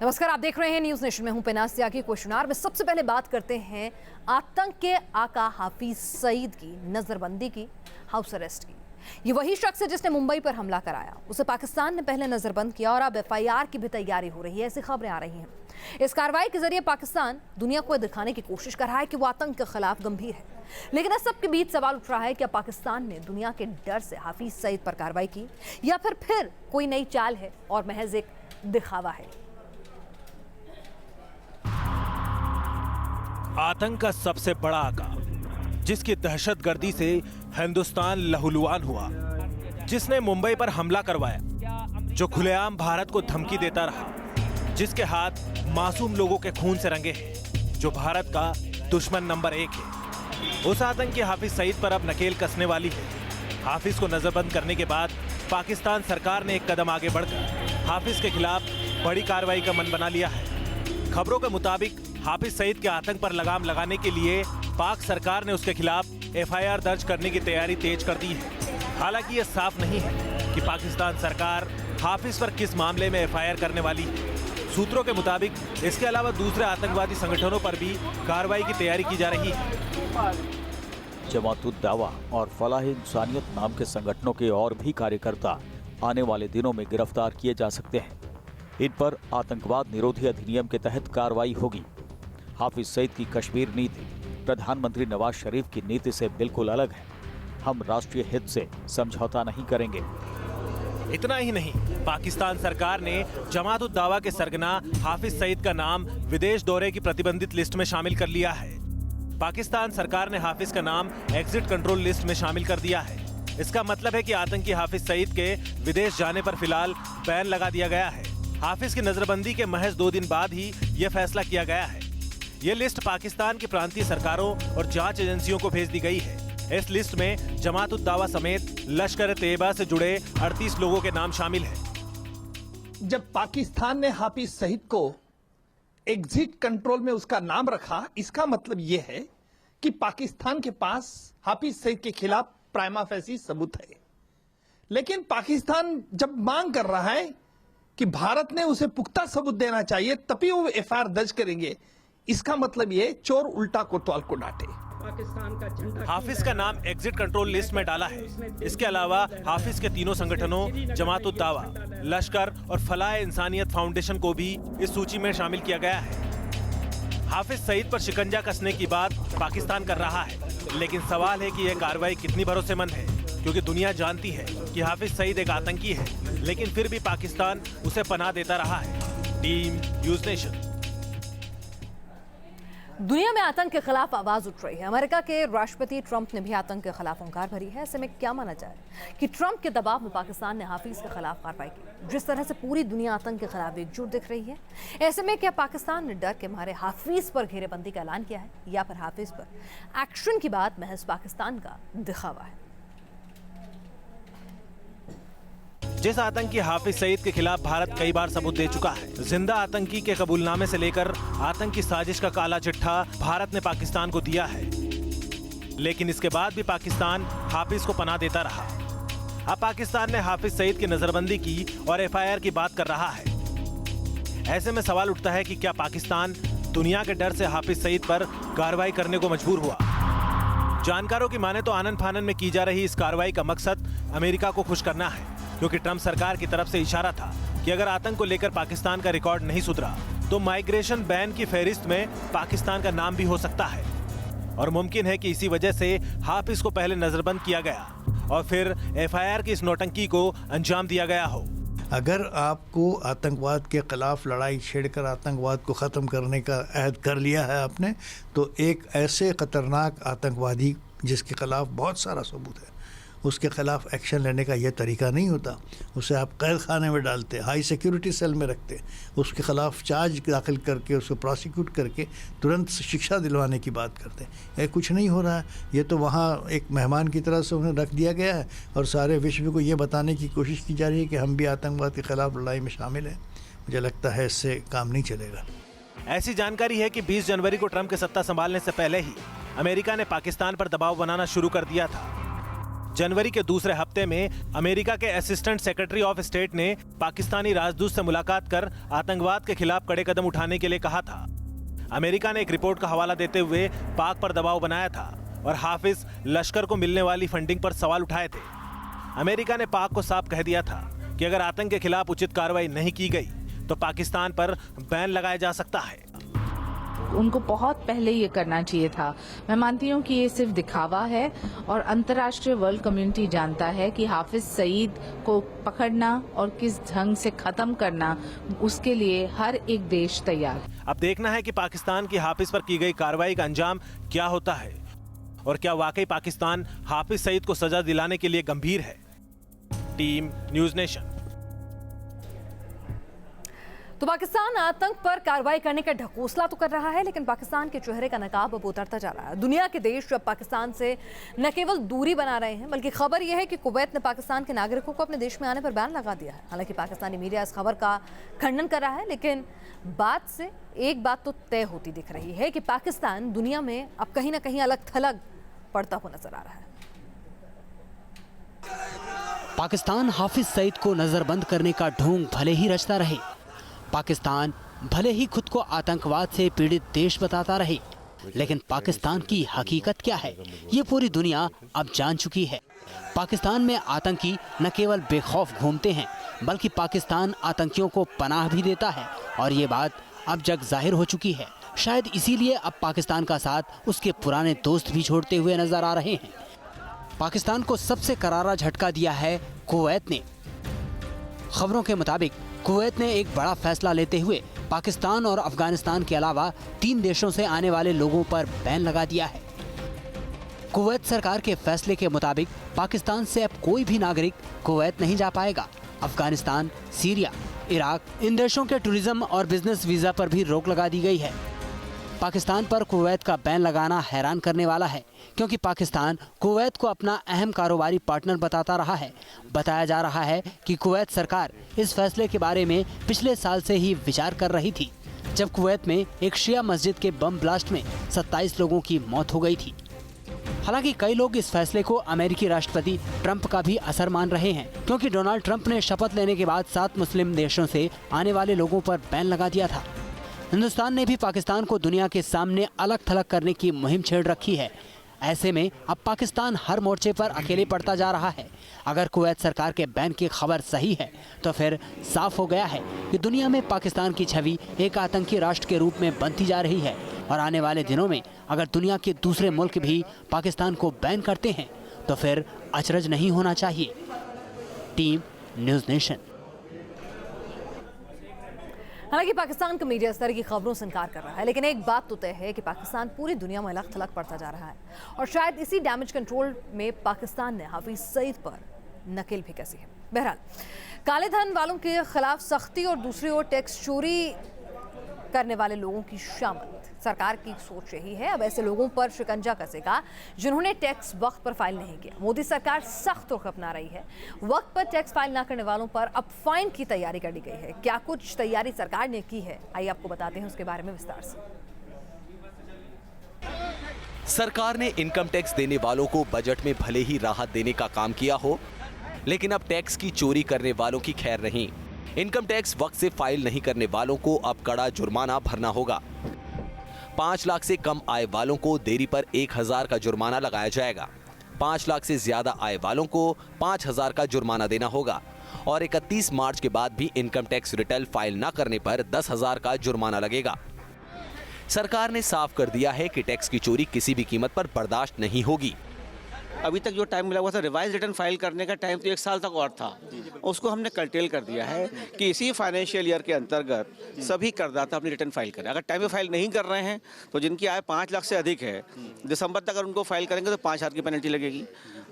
नमस्कार, आप देख रहे हैं न्यूज नेशन में हूं पेनास त्यागी। क्वेश्चन आवर में सबसे पहले बात करते हैं आतंक के आका हाफिज सईद की नजरबंदी की, हाउस अरेस्ट की। ये वही शख्स है जिसने मुंबई पर हमला कराया। उसे पाकिस्तान ने पहले नजरबंद किया और अब एफआईआर की भी तैयारी हो रही है, ऐसी खबरें आ रही हैं। इस कार्रवाई के जरिए पाकिस्तान दुनिया को दिखाने की कोशिश कर रहा है कि वो आतंक के खिलाफ गंभीर है। लेकिन इस सब के बीच सवाल उठ रहा है कि पाकिस्तान ने दुनिया के डर से हाफिज सईद पर कार्रवाई की या फिर कोई नई चाल है और महज एक दिखावा है। आतंक का सबसे बड़ा आका, जिसकी दहशतगर्दी से हिंदुस्तान लहूलुहान हुआ, जिसने मुंबई पर हमला करवाया, जो खुलेआम भारत को धमकी देता रहा, जिसके हाथ मासूम लोगों के खून से रंगे हैं, जो भारत का दुश्मन नंबर 1 है, उस आतंकी हाफिज सईद पर अब नकेल कसने वाली है। हाफिज को नजरबंद करने के बाद पाकिस्तान सरकार ने एक कदम आगे बढ़कर हाफिज के खिलाफ बड़ी कार्रवाई का मन बना लिया है। खबरों के मुताबिक हाफिज सईद के आतंक पर लगाम लगाने के लिए पाक सरकार ने उसके खिलाफ एफआईआर दर्ज करने की तैयारी तेज कर दी है। हालांकि यह साफ नहीं है कि पाकिस्तान सरकार हाफिज पर किस मामले में एफआईआर करने वाली है। सूत्रों के मुताबिक इसके अलावा दूसरे आतंकवादी संगठनों पर भी कार्रवाई की तैयारी की जा रही है। जमात-उद दावा और फलाह-ए-इंसानियत नाम के संगठनों के और भी कार्यकर्ता आने वाले दिनों में गिरफ्तार किए जा सकते हैं। इन पर आतंकवाद निरोधी अधिनियम के तहत कार्रवाई होगी। हाफिज सईद की कश्मीर नीति प्रधानमंत्री नवाज शरीफ की नीति से बिल्कुल अलग है। हम राष्ट्रीय हित से समझौता नहीं करेंगे। इतना ही नहीं, पाकिस्तान सरकार ने जमात-उद दावा के सरगना हाफिज सईद का नाम विदेश दौरे की प्रतिबंधित लिस्ट में शामिल कर लिया है। पाकिस्तान सरकार ने हाफिज का नाम एग्जिट कंट्रोल लिस्ट में शामिल कर दिया है। इसका मतलब है कि आतंकी हाफिज सईद के विदेश जाने पर फिलहाल बैन लगा दिया गया है। हाफिज की नजरबंदी के महज 2 दिन बाद ही यह फैसला किया गया है। ये लिस्ट पाकिस्तान की प्रांतीय सरकारों और जांच एजेंसियों को भेज दी गई है। इस लिस्ट में जमात-उद-दावा समेत लश्कर-ए-तैयबा से जुड़े 38 लोगों के नाम शामिल हैं। जब पाकिस्तान ने हाफिज सईद को एग्जिट कंट्रोल में उसका नाम रखा, इसका मतलब यह है कि पाकिस्तान के पास हाफिज सईद के खिलाफ प्राइमा फेसी सबूत है। लेकिन पाकिस्तान जब मांग कर रहा है कि भारत ने उसे पुख्ता सबूत देना चाहिए तभी वो एफआईआर दर्ज करेंगे, इसका मतलब ये चोर उल्टा कोतवाल को डांटे। पाकिस्तान का झंडा हाफिज का नाम एग्जिट कंट्रोल लिस्ट में डाला है। इसके अलावा हाफिज के तीनों संगठनों जमात-उद-दावा, लश्कर और फलाह-ए-इंसानियत फाउंडेशन को भी इस सूची में शामिल किया गया है। हाफिज सईद पर शिकंजा कसने की बात पाकिस्तान कर रहा है, लेकिन सवाल है कि यह कार्रवाई कितनी भरोसेमंद है, क्योंकि दुनिया जानती है कि हाफिज सईद एक आतंकी है, लेकिन फिर भी पाकिस्तान उसे पनाह देता रहा है। Team news nation. दुनिया में आतंक के खिलाफ आवाज उठ रही है। अमेरिका के राष्ट्रपति ट्रंप ने भी आतंक के खिलाफ हुंकार भरी है। ऐसे में क्या माना जाए कि ट्रंप के दबाव में पाकिस्तान ने हाफिज के खिलाफ कार्रवाई की। जिस तरह से पूरी दुनिया आतंक के खिलाफ एकजुट दिख रही है, ऐसे में क्या पाकिस्तान ने डर के मारे हाफिज पर घेरेबंदी का ऐलान किया है या फिर हाफिज पर एक्शन की बात महज पाकिस्तान का दिखावा है? जिस आतंकी हाफिज सईद के खिलाफ भारत कई बार सबूत दे चुका है, जिंदा आतंकी के कबूलनामे से लेकर आतंकी साजिश का काला चिट्ठा भारत ने पाकिस्तान को दिया है, लेकिन इसके बाद भी पाकिस्तान हाफिज को पनाह देता रहा। अब पाकिस्तान ने हाफिज सईद की नजरबंदी की और एफआईआर की बात कर रहा है। ऐसे में सवाल उठता है कि क्या पाकिस्तान दुनिया के डर से हाफिज सईद पर कार्रवाई करने को मजबूर हुआ? जानकारों की माने तो आनन फानन में की जा रही इस कार्रवाई का मकसद अमेरिका को खुश करना है, क्योंकि ट्रंप सरकार की तरफ से इशारा था कि अगर आतंक को लेकर पाकिस्तान का रिकॉर्ड नहीं सुधरा तो माइग्रेशन बैन की फहरिस्त में पाकिस्तान का नाम भी हो सकता है। और मुमकिन है कि इसी वजह से हाफिज को पहले नजरबंद किया गया और फिर एफआईआर की इस नौटंकी को अंजाम दिया गया हो। अगर आपको आतंकवाद के खिलाफ लड़ाई छेड़कर आतंकवाद को ख़त्म करने का अहद कर लिया है आपने, तो एक ऐसे ख़तरनाक आतंकवादी जिसके खिलाफ बहुत सारा सबूत है, उसके खिलाफ एक्शन लेने का यह तरीका नहीं होता। उसे आप कैद खाने में डालते, हाई सिक्योरिटी सेल में रखते, उसके खिलाफ चार्ज दाखिल करके उसको प्रोसिक्यूट करके तुरंत शिक्षा दिलवाने की बात करते। ये कुछ नहीं हो रहा है। ये तो वहाँ एक मेहमान की तरह से उन्हें रख दिया गया है और सारे विश्व को ये बताने की कोशिश की जा रही है कि हम भी आतंकवाद के खिलाफ लड़ाई में शामिल हैं। मुझे लगता है इससे काम नहीं चलेगा। ऐसी जानकारी है कि 20 जनवरी को ट्रंप के सत्ता संभालने से पहले ही अमेरिका ने पाकिस्तान पर दबाव बनाना शुरू कर दिया था। जनवरी के दूसरे हफ्ते में अमेरिका के असिस्टेंट सेक्रेटरी ऑफ स्टेट ने पाकिस्तानी राजदूत से मुलाकात कर आतंकवाद के खिलाफ कड़े कदम उठाने के लिए कहा था। अमेरिका ने एक रिपोर्ट का हवाला देते हुए पाक पर दबाव बनाया था और हाफिज लश्कर को मिलने वाली फंडिंग पर सवाल उठाए थे। अमेरिका ने पाक को साफ कह दिया था कि अगर आतंक के खिलाफ उचित कार्रवाई नहीं की गई तो पाकिस्तान पर बैन लगाया जा सकता है। उनको बहुत पहले ये करना चाहिए था। मैं मानती हूँ कि ये सिर्फ दिखावा है और अंतर्राष्ट्रीय वर्ल्ड कम्युनिटी जानता है कि हाफिज सईद को पकड़ना और किस ढंग से खत्म करना, उसके लिए हर एक देश तैयार। अब देखना है कि पाकिस्तान की हाफिज पर की गई कार्रवाई का अंजाम क्या होता है और क्या वाकई पाकिस्तान हाफिज सईद को सजा दिलाने के लिए गंभीर है। Team news nation. तो पाकिस्तान आतंक पर कार्रवाई करने का ढकोसला तो कर रहा है, लेकिन पाकिस्तान के चेहरे का नकाब अब उतरता जा रहा है। दुनिया के देश अब पाकिस्तान से न केवल दूरी बना रहे हैं, बल्कि खबर यह है कि कुवैत ने पाकिस्तान के नागरिकों को अपने देश में आने पर बैन लगा दिया है। हालांकि पाकिस्तानी मीडिया इस खबर का खंडन कर रहा है, लेकिन बात से एक बात तो तय होती दिख रही है कि पाकिस्तान दुनिया में अब कहीं ना कहीं अलग थलग पड़ता हुआ नजर आ रहा है। पाकिस्तान हाफिज सईद को नजरबंद करने का ढोंग भले ही रचता रहे, पाकिस्तान भले ही खुद को आतंकवाद से पीड़ित देश बताता रहे, लेकिन पाकिस्तान की हकीकत क्या है ये पूरी दुनिया अब जान चुकी है। पाकिस्तान में आतंकी न केवल बेखौफ घूमते हैं, बल्कि पाकिस्तान आतंकियों को पनाह भी देता है और ये बात अब जग जाहिर हो चुकी है। शायद इसीलिए अब पाकिस्तान का साथ उसके पुराने दोस्त भी छोड़ते हुए नजर आ रहे हैं। पाकिस्तान को सबसे करारा झटका दिया है कुवैत ने। खबरों के मुताबिक कुवैत ने एक बड़ा फैसला लेते हुए पाकिस्तान और अफगानिस्तान के अलावा 3 देशों से आने वाले लोगों पर बैन लगा दिया है। कुवैत सरकार के फैसले के मुताबिक पाकिस्तान से अब कोई भी नागरिक कुवैत नहीं जा पाएगा। अफगानिस्तान, सीरिया, इराक, इन देशों के टूरिज्म और बिजनेस वीजा पर भी रोक लगा दी गई है। पाकिस्तान पर कुवैत का बैन लगाना हैरान करने वाला है, क्योंकि पाकिस्तान कुवैत को अपना अहम कारोबारी पार्टनर बताता रहा है। बताया जा रहा है कि कुवैत सरकार इस फैसले के बारे में पिछले साल से ही विचार कर रही थी, जब कुवैत में एक शिया मस्जिद के बम ब्लास्ट में 27 लोगों की मौत हो गई थी। हालांकि कई लोग इस फैसले को अमेरिकी राष्ट्रपति ट्रंप का भी असर मान रहे हैं, क्योंकि डोनाल्ड ट्रंप ने शपथ लेने के बाद 7 मुस्लिम देशों से आने वाले लोगों पर बैन लगा दिया था। हिंदुस्तान ने भी पाकिस्तान को दुनिया के सामने अलग थलग करने की मुहिम छेड़ रखी है। ऐसे में अब पाकिस्तान हर मोर्चे पर अकेले पड़ता जा रहा है। अगर कुवैत सरकार के बैन की खबर सही है तो फिर साफ हो गया है कि दुनिया में पाकिस्तान की छवि एक आतंकी राष्ट्र के रूप में बनती जा रही है और आने वाले दिनों में अगर दुनिया के दूसरे मुल्क भी पाकिस्तान को बैन करते हैं तो फिर अचरज नहीं होना चाहिए। Team news nation. हालांकि पाकिस्तान का मीडिया इस तरह की खबरों से इनकार कर रहा है, लेकिन एक बात तो तय है कि पाकिस्तान पूरी दुनिया में अलग थलग पड़ता जा रहा है और शायद इसी डैमेज कंट्रोल में पाकिस्तान ने हाफिज सईद पर नकेल भी कसी है। बहरहाल, काले धन वालों के खिलाफ सख्ती और दूसरी ओर टैक्स चोरी करने वाले लोगों की शामत, सरकार की सोच यही है। अब ऐसे लोगों पर शिकंजा कसेगा जिन्होंने टैक्स वक्त पर फाइल नहीं किया। मोदी सरकार सख्त रुख अपना रही है। वक्त पर टैक्स फाइल ना करने वालों पर अब फाइन की तैयारी कर ली गई है। क्या कुछ तैयारी सरकार ने की है, आइए आपको बताते हैं उसके बारे में विस्तार से। सरकार ने इनकम टैक्स देने वालों को बजट में भले ही राहत देने का काम किया हो, लेकिन अब टैक्स की चोरी करने वालों की खैर नहीं। इनकम टैक्स वक्त से फाइल नहीं करने वालों को अब कड़ा जुर्माना भरना होगा। 5 लाख से कम आय वालों को देरी पर 1000 का जुर्माना लगाया जाएगा। 5 लाख से ज्यादा आय वालों को 5000 का जुर्माना देना होगा और 31 मार्च के बाद भी इनकम टैक्स रिटर्न फाइल न करने पर 10,000 का जुर्माना लगेगा। सरकार ने साफ कर दिया है कि टैक्स की चोरी किसी भी कीमत पर बर्दाश्त नहीं होगी। अभी तक जो टाइम मिला हुआ था रिवाइज रिटर्न फाइल करने का टाइम तो 1 साल तक और था, उसको हमने कर्टेल कर दिया है कि इसी फाइनेंशियल ईयर के अंतर्गत सभी करदाता अपनी रिटर्न फाइल करें। अगर टाइम पे फाइल नहीं कर रहे हैं तो जिनकी आय 5 लाख से अधिक है, दिसंबर तक अगर उनको फाइल करेंगे तो 5,000 की पेनल्टी लगेगी।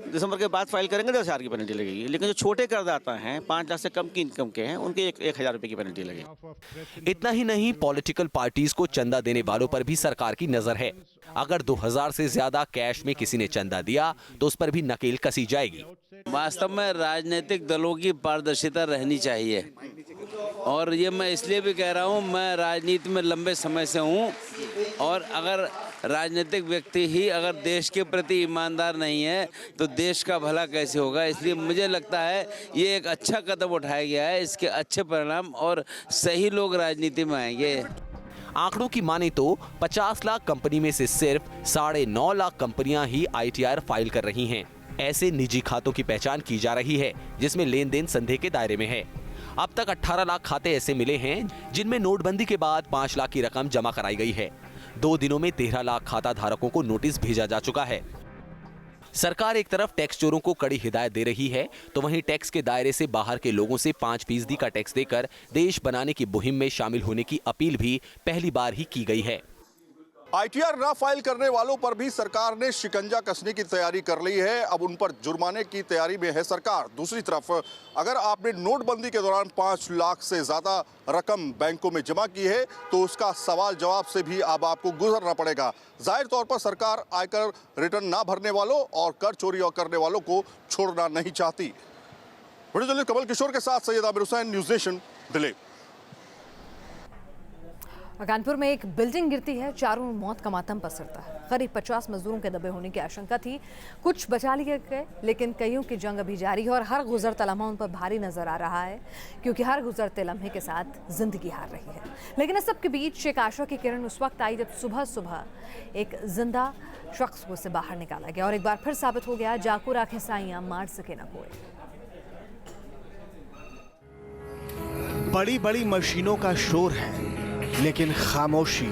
दिसंबर के बाद फाइल करेंगे तो 10,000 की पेनल्टी लगेगी। लेकिन जो छोटे करदाता हैं, 5 लाख से कम की इनकम के हैं, उनके 1,000 रुपये की पेनल्टी लगेगी। इतना ही नहीं, पॉलिटिकल पार्टीज को चंदा देने वालों पर भी सरकार की नजर है। अगर 2000 से ज्यादा कैश में किसी ने चंदा दिया तो उस पर भी नकेल कसी जाएगी। वास्तव में राजनीतिक दलों की पारदर्शिता रहनी चाहिए और ये मैं इसलिए भी कह रहा हूँ, मैं राजनीति में लंबे समय से हूँ और अगर राजनीतिक व्यक्ति ही अगर देश के प्रति ईमानदार नहीं है तो देश का भला कैसे होगा। इसलिए मुझे लगता है ये एक अच्छा कदम उठाया गया है, इसके अच्छे परिणाम और सही लोग राजनीति में आएंगे। आंकड़ों की माने तो 50 लाख कंपनी में से सिर्फ 9.5 लाख कंपनियां ही ITR फाइल कर रही हैं। ऐसे निजी खातों की पहचान की जा रही है जिसमें लेन देन संदेह के दायरे में है। अब तक 18 लाख खाते ऐसे मिले हैं जिनमें नोटबंदी के बाद 5 लाख की रकम जमा कराई गई है। 2 दिनों में 13 लाख खाता धारकों को नोटिस भेजा जा चुका है। सरकार एक तरफ टैक्स चोरों को कड़ी हिदायत दे रही है तो वहीं टैक्स के दायरे से बाहर के लोगों से 5% का टैक्स देकर देश बनाने की मुहिम में शामिल होने की अपील भी पहली बार ही की गई है। ITR ना फाइल करने वालों पर भी सरकार ने शिकंजा कसने की तैयारी कर ली है। अब उन पर जुर्माने की तैयारी में है सरकार। दूसरी तरफ अगर आपने नोटबंदी के दौरान 5 लाख से ज्यादा रकम बैंकों में जमा की है तो उसका सवाल जवाब से भी अब आपको गुजरना पड़ेगा। जाहिर तौर पर सरकार आयकर रिटर्न ना भरने वालों और कर चोरी और करने वालों को छोड़ना नहीं चाहती। वीडियो जर्नलिस्ट कमल किशोर के साथ सैयद आमिर हुसैन, न्यूज़ नेशन, दिल्ली। कानपुर में एक बिल्डिंग गिरती है, चारों ओर मौत का मातम पसरता है। करीब 50 मजदूरों के दबे होने की आशंका थी। कुछ बचा लिए गए लेकिन कईयों की जंग अभी जारी है और हर गुजरता लम्हा उन पर भारी नजर आ रहा है क्योंकि हर गुजरते लम्हे के साथ जिंदगी हार रही है। लेकिन इस सब के बीच एक आशा की किरण उस वक्त आई जब सुबह सुबह एक जिंदा शख्स को उससे बाहर निकाला गया और एक बार फिर साबित हो गया, जाको राखे साइयां मार सके ना कोई। बड़ी बड़ी मशीनों का शोर है लेकिन खामोशी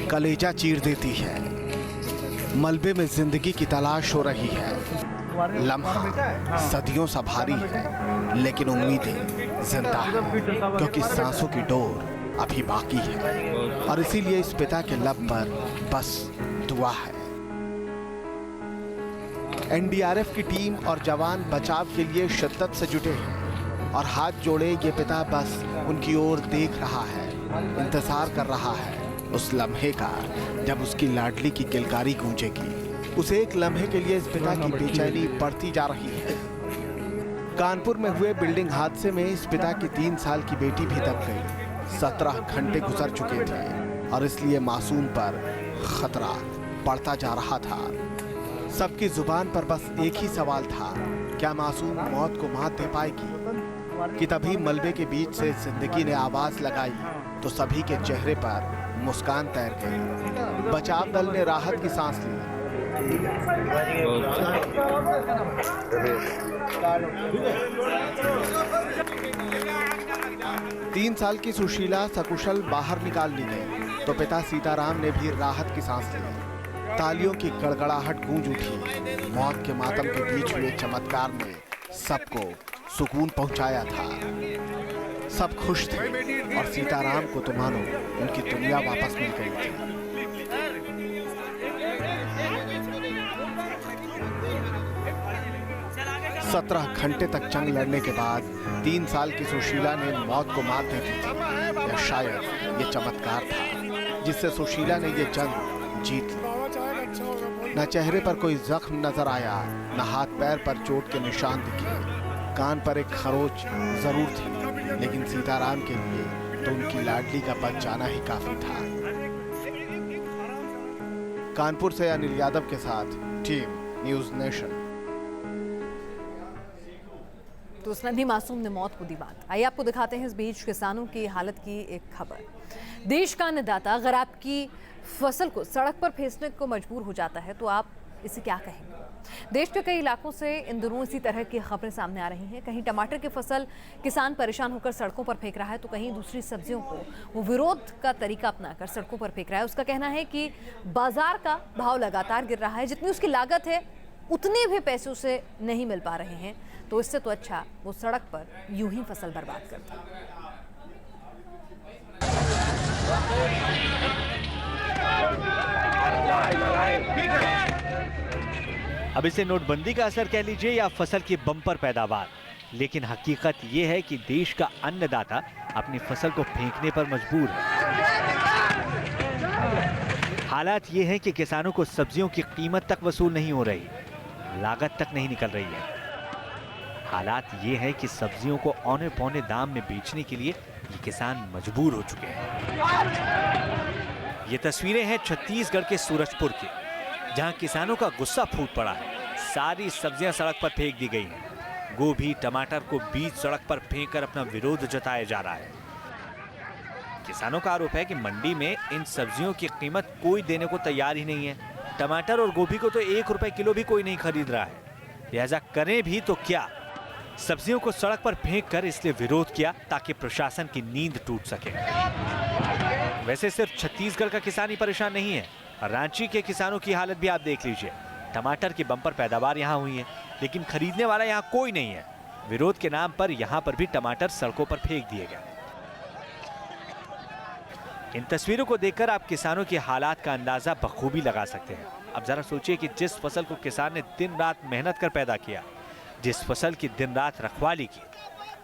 कलेजा चीर देती है। मलबे में जिंदगी की तलाश हो रही है। लम्हा सदियों सा भारी है लेकिन उम्मीदें जिंदा हैं क्योंकि सांसों की डोर अभी बाकी है और इसीलिए इस पिता के लब पर बस दुआ है। NDRF की टीम और जवान बचाव के लिए शिद्दत से जुटे हैं और हाथ जोड़े ये पिता बस उनकी ओर देख रहा है, इंतजार कर रहा है उस लम्हे का जब उसकी लाडली की किलकारी गूंजेगी। उस एक लम्हे के लिए इस पिता की बेचैनी बढ़ती जा रही है। कानपुर में हुए बिल्डिंग हादसे में इस पिता की 3 साल की बेटी भी दब गई। 17 घंटे गुजर चुके थे और इसलिए मासूम पर खतरा बढ़ता जा रहा था। सबकी जुबान पर बस एक ही सवाल था, क्या मासूम मौत को मात दे पाएगी? कि तभी मलबे के बीच से जिंदगी ने आवाज लगाई तो सभी के चेहरे पर मुस्कान तैर गई। बचाव दल ने राहत की सांस ली। 3 साल की सुशीला सकुशल बाहर निकाल ली गई तो पिता सीताराम ने भी राहत की सांस ली। तालियों की गड़गड़ाहट गूंज उठी। मौत के मातम के बीच हुए चमत्कार ने सबको सुकून पहुंचाया था। सब खुश थे और सीताराम को तो मानो उनकी दुनिया वापस मिल गई थी। सत्रह घंटे तक जंग लड़ने के बाद 3 साल की सुशीला ने मौत को मात दे दी थी। या शायद ये चमत्कार था जिससे सुशीला ने ये जंग जीत ली। न चेहरे पर कोई जख्म नजर आया, न हाथ पैर पर चोट के निशान दिखे। कान पर एक खरोच जरूर थी लेकिन सीताराम के लिए तो उनकी लाडली का बच जाना ही काफी था। कानपुर से अनिल यादव के साथ टीम न्यूज़ नेशन। तो उस नन्ही मासूम ने मौत को दी बात। आइए आपको दिखाते हैं इस बीच किसानों की हालत की एक खबर। देश का अन्नदाता अगर आपकी फसल को सड़क पर फेंकने को मजबूर हो जाता है तो आप इसे क्या कहेंगे? देश के कई इलाकों से इन दिनों इसी तरह की खबरें सामने आ रही हैं। कहीं टमाटर की फसल किसान परेशान होकर सड़कों पर फेंक रहा है तो कहीं दूसरी सब्जियों को वो विरोध का तरीका अपनाकर सड़कों पर फेंक रहा है। उसका कहना है कि बाजार का भाव लगातार गिर रहा है, जितनी उसकी लागत है उतने भी पैसे उसे नहीं मिल पा रहे हैं, तो इससे तो अच्छा वो सड़क पर यूं ही फसल बर्बाद करता। अब इसे नोटबंदी का असर कह लीजिए या फसल की बम्पर पैदावार, लेकिन हकीकत ये है कि देश का अन्नदाता अपनी फसल को फेंकने पर मजबूर है। हालात ये हैं कि किसानों को सब्जियों की कीमत तक वसूल नहीं हो रही, लागत तक नहीं निकल रही है। हालात ये है कि सब्जियों को औने पौने दाम में बेचने के लिए ये किसान मजबूर हो चुके हैं। ये तस्वीरें हैं छत्तीसगढ़ के सूरजपुर की, जहां किसानों का गुस्सा फूट पड़ा है। सारी सब्जियां सड़क पर फेंक दी गई हैं। गोभी, टमाटर को बीच सड़क पर फेंककर अपना विरोध जताया जा रहा है। किसानों का आरोप है कि मंडी में इन सब्जियों की कीमत कोई देने को तैयार ही नहीं है। टमाटर और गोभी को तो 1 रुपए किलो भी कोई नहीं खरीद रहा है। लिहाजा करें भी तो क्या? सब्जियों को सड़क पर फेंककर इसलिए विरोध किया ताकि प्रशासन की नींद टूट सके। वैसे सिर्फ छत्तीसगढ़ का किसान ही परेशान नहीं है, रांची के किसानों की हालत भी आप देख लीजिए। टमाटर की बम्पर पैदावार यहाँ हुई है, लेकिन खरीदने वाला यहाँ कोई नहीं है। विरोध के नाम पर यहाँ पर भी टमाटर सड़कों पर फेंक दिए गए। इन तस्वीरों को देखकर आप किसानों की हालात का अंदाजा बखूबी लगा सकते हैं। अब जरा सोचिए कि जिस फसल को किसान ने दिन रात मेहनत कर पैदा किया, जिस फसल की दिन रात रखवाली की,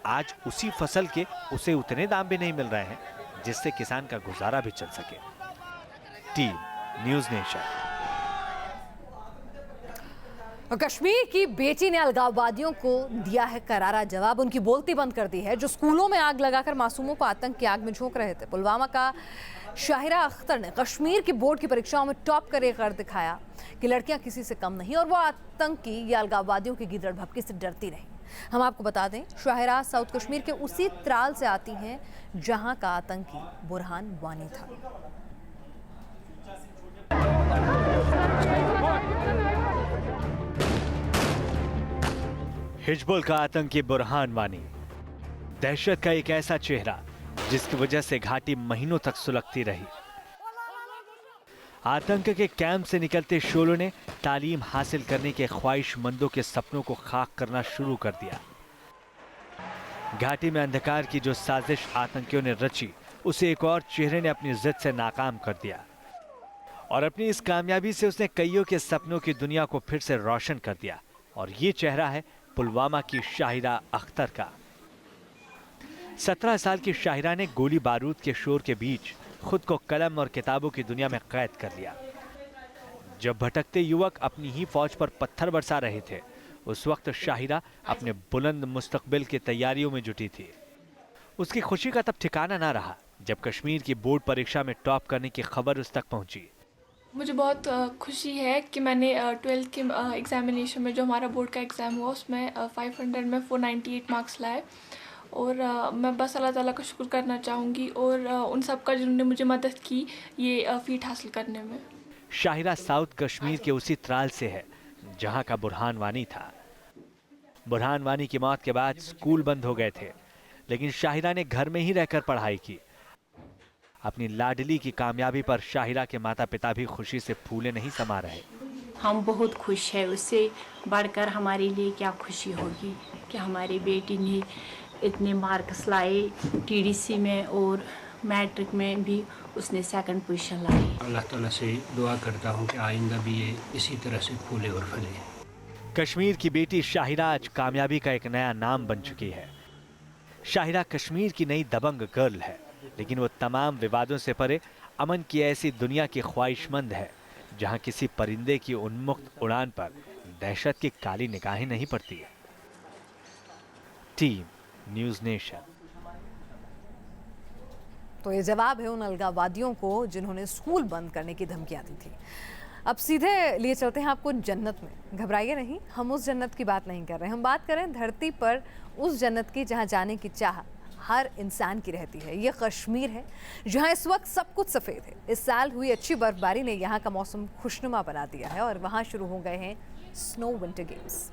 आज उसी फसल के उसे उतने दाम भी नहीं मिल रहे हैं जिससे किसान का गुजारा भी चल सके। Team news nation. कश्मीर की बेटी ने अलगाववादियों को दिया है करारा जवाब। उनकी बोलती बंद कर दी है जो स्कूलों में आग लगाकर मासूमों को आतंक की आग में झोंक रहे थे। पुलवामा का शाहिरा अख्तर ने कश्मीर की बोर्ड की परीक्षाओं में टॉप कर ये कर दिखाया कि लड़कियां किसी से कम नहीं और वो आतंकी या अलगाववादियों की गिदड़ भपकी से डरती नहीं। हम आपको बता दें, शाहिरा साउथ कश्मीर के उसी त्राल से आती हैं जहां का आतंकी बुरहान वानी था। हिजबुल का आतंकी बुरहान वानी, दहशत का एक ऐसा चेहरा जिसकी वजह से घाटी महीनों तक सुलगती रही। आतंक के कैंप से निकलते शोलों ने तालीम हासिल करने के ख्वाहिशमंदों के सपनों को खाक करना शुरू कर दिया। घाटी में अंधकार की जो साजिश आतंकियों ने रची, उसे एक और चेहरे ने अपनी जिद से नाकाम कर दिया और अपनी इस कामयाबी से उसने कईयों के सपनों की दुनिया को फिर से रोशन कर दिया। और ये चेहरा है पुलवामा की शाहिरा अख्तर का। 17 साल की शाहिरा ने गोली बारूद के शोर के बीच खुद को कलम और किताबों की दुनिया में कैद कर लिया। जब भटकते युवक अपनी ही फौज पर पत्थर बरसा रहे थे, उस वक्त शाहिरा अपने बुलंद मुस्तकबिल की तैयारियों में जुटी थी। उसकी खुशी का तब ठिकाना ना रहा जब कश्मीर की बोर्ड परीक्षा में टॉप करने की खबर उस तक पहुंची। मुझे बहुत खुशी है कि मैंने 12th के एग्ज़ामिनेशन में जो हमारा बोर्ड का एग्ज़ाम हुआ उसमें 500 में 498 मार्क्स लाए। और मैं बस अल्लाह ताला का शुक्र करना चाहूँगी और उन सब का जिन्होंने मुझे मदद की ये फीट हासिल करने में। शाहिरा साउथ कश्मीर के उसी त्राल से है जहाँ का बुरहान वानी था। बुरहान वानी की मौत के बाद स्कूल बंद हो गए थे, लेकिन शाहिरा ने घर में ही रहकर पढ़ाई की। अपनी लाडली की कामयाबी पर शाहिरा के माता पिता भी खुशी से फूले नहीं समा रहे। हम बहुत खुश हैं, उससे बढ़कर हमारे लिए क्या खुशी होगी कि हमारी बेटी ने इतने मार्क्स लाए टीडीसी में और मैट्रिक में भी उसने 2nd पोजीशन लाई। अल्लाह ताला से दुआ करता हूँ कि आइंदा भी ये इसी तरह से फूले और फले। कश्मीर की बेटी शाहिरा आज कामयाबी का एक नया नाम बन चुकी है। शाहिरा कश्मीर की नई दबंग गर्ल है, लेकिन वो तमाम विवादों से परे अमन की ऐसी दुनिया की ख्वाहिशमंद है जहां किसी परिंदे की उन्मुक्त उड़ान पर दहशत की काली निगाहें नहीं पड़ती है। Team news nation. तो ये जवाब है उन अलगाववादियों को जिन्होंने स्कूल बंद करने की धमकियां दी थी। अब सीधे लिए चलते हैं आपको जन्नत में। घबराइए नहीं, हम उस जन्नत की बात नहीं कर रहे, हम बात करें धरती पर उस जन्नत की जहां जाने की चाह हर इंसान की रहती है। ये कश्मीर है जहां इस वक्त सब कुछ सफ़ेद है। इस साल हुई अच्छी बर्फबारी ने यहाँ का मौसम खुशनुमा बना दिया है और वहाँ शुरू हो गए हैं स्नो विंटर गेम्स।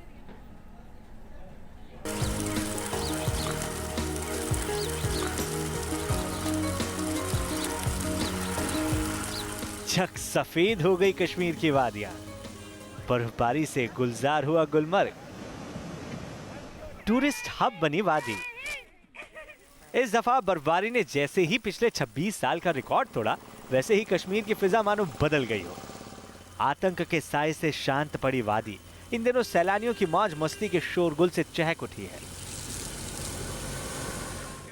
चक सफेद हो गई कश्मीर की वादियां, बर्फबारी से गुलजार हुआ गुलमर्ग, टूरिस्ट हब बनी वादी। इस दफा बर्फबारी ने जैसे ही पिछले 26 साल का रिकॉर्ड तोड़ा, वैसे ही कश्मीर की फिजा मानो बदल गई हो। आतंक के साए से शांत पड़ी वादी इन दिनों सैलानियों की मौज मस्ती के शोरगुल से चहक उठी है।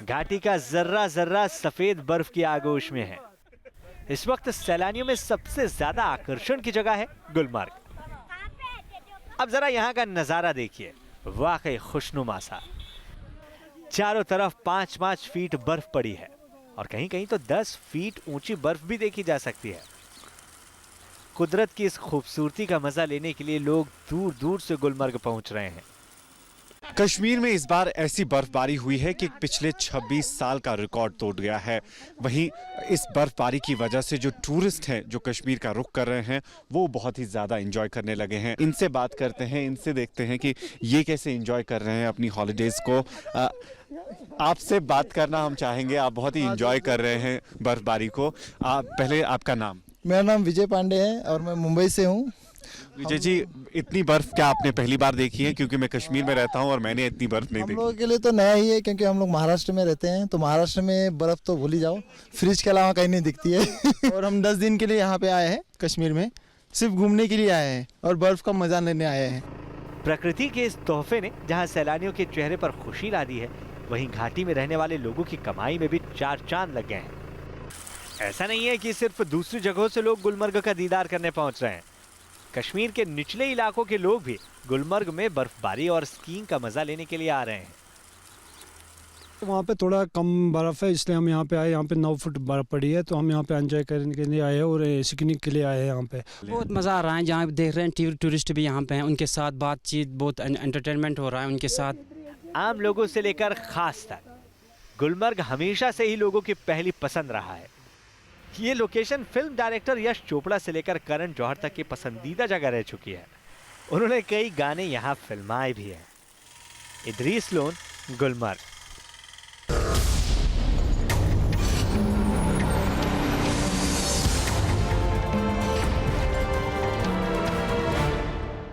घाटी का जर्रा जर्रा सफेद बर्फ की आगोश में है। इस वक्त सैलानियों में सबसे ज्यादा आकर्षण की जगह है गुलमर्ग। अब जरा यहाँ का नजारा देखिए, वाकई खुशनुमा सा। चारों तरफ 5-5 फीट बर्फ पड़ी है और कहीं कहीं तो 10 फीट ऊंची बर्फ भी देखी जा सकती है। कुदरत की इस खूबसूरती का मजा लेने के लिए लोग दूर दूर से गुलमर्ग पहुंच रहे हैं। कश्मीर में इस बार ऐसी बर्फबारी हुई है कि पिछले 26 साल का रिकॉर्ड तोड़ गया है। वहीं इस बर्फबारी की वजह से जो टूरिस्ट हैं जो कश्मीर का रुख कर रहे हैं वो बहुत ही ज़्यादा एंजॉय करने लगे हैं। इनसे बात करते हैं, इनसे देखते हैं कि ये कैसे एंजॉय कर रहे हैं अपनी हॉलीडेज़ को। आपसे बात करना हम चाहेंगे, आप बहुत ही एंजॉय कर रहे हैं बर्फबारी को। पहले आपका नाम? मेरा नाम विजय पांडे है और मैं मुंबई से हूँ। विजय जी, इतनी बर्फ क्या आपने पहली बार देखी है? क्योंकि मैं कश्मीर में रहता हूँ और मैंने इतनी बर्फ नहीं देखी। हम लोगों के लिए तो नया ही है क्योंकि हम लोग महाराष्ट्र में रहते हैं, तो महाराष्ट्र में बर्फ तो भूल ही जाओ, फ्रिज के अलावा कहीं नहीं दिखती है। और हम 10 दिन के लिए यहाँ पे आए हैं कश्मीर में, सिर्फ घूमने के लिए आए हैं और बर्फ का मजा लेने आए हैं। प्रकृति के इस तोहफे ने जहाँ सैलानियों के चेहरे पर खुशी ला दी है, वहीं घाटी में रहने वाले लोगों की कमाई में भी 4 चांद लग गए हैं। ऐसा नहीं है कि सिर्फ दूसरी जगहों से लोग गुलमर्ग का दीदार करने पहुंच रहे हैं। कश्मीर के निचले इलाकों के लोग भी गुलमर्ग में बर्फबारी और स्कीइंग का मजा लेने के लिए आ रहे हैं। वहाँ पे थोड़ा कम बर्फ है इसलिए हम यहाँ पे आए। यहाँ पे 9 फुट बर्फ पड़ी है तो हम यहाँ पे एंजॉय करने के लिए आए हैं और स्कीइंग के लिए आए हैं। यहाँ पे बहुत मज़ा आ रहा है। जहाँ देख रहे हैं टूरिस्ट भी यहाँ पे हैं, उनके साथ बातचीत, बहुत एंटरटेनमेंट हो रहा है उनके साथ। आम लोगों से लेकर खास तक गुलमर्ग हमेशा से ही लोगों की पहली पसंद रहा है। ये location film director Yash Chopra से लेकर करण जौहर तक की पसंदीदा जगह रह चुकी है। उन्होंने कई गाने यहाँ फिल्माए भी हैं। इदरीस लोन, गुलमर्ग।